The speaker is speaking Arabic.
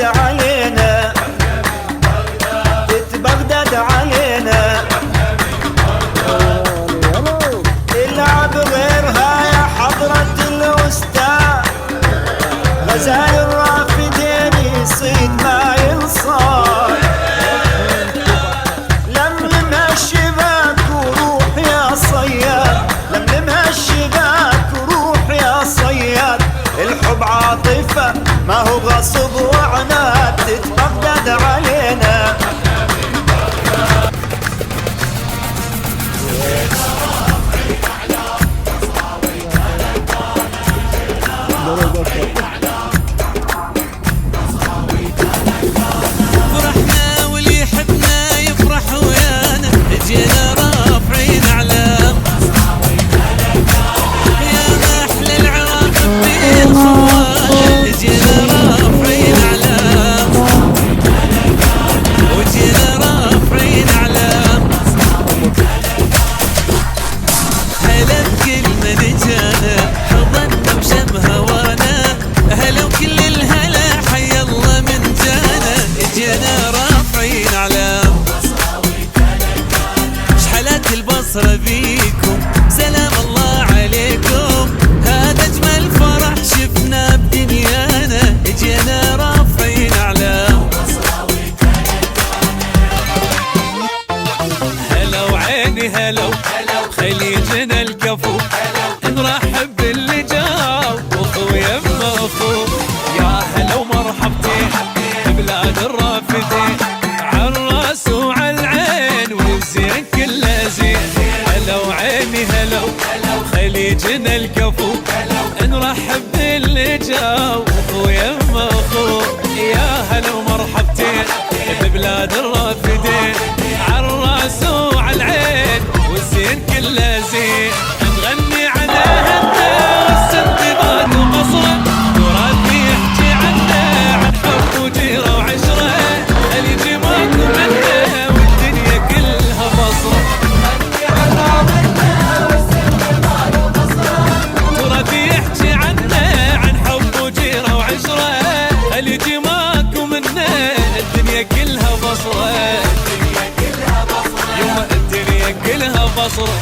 علينا، تتبغدد علينا، العب غيرها يا حضرة الأستاذ، غزال الرافدين يصيد ما ينصاد، لملمها الشباك وروح يا صياد، لملمها الشباك وروح يا صياد، الحب عاطفة ما هو غصب وعناد، تتبغدد علينا. فرحنا واللي يحبنا يفرح ويانا، جينا رافعين اعلام، يا محلى العراق بين خوانا، جينا رافعين اعلام، وجينا رافعين اعلام، هلا بكل من جانا حضنا وشم هوانا، هلا وكل الهلا حي الله من جانا، جينا رافعين اعلام، شحلات البصرة بيكم سلام الله عليكم، هذا اجمل فرح شفنا بدنيانا، جينا رافعين اعلام، هلا وعيني هلا خليجنا الكفو، نرحب باللي جاو واخو يما اخو، يا هلا ومرحبتين بلاد الرافدين، عالراس وعالعين والزين كله زين، هلا وعيني هلا خليجنا الكفو، نرحب باللي جاو واخو يما اخو، يا هلا ومرحبتين ببلاد الرافدين، عالراس وعالعين والزين كله زين، نغني على هنا والسنتبات وقصره، تراث يحكي عنا عن حب وجيره وعشره، اللي جماكم منا والدنيا كلها بصره، تراث يحكي عنا عن حب وجيره وعشره، اللي جماكم منا الدنيا كلها بصره، يما الدنيا كلها بصره.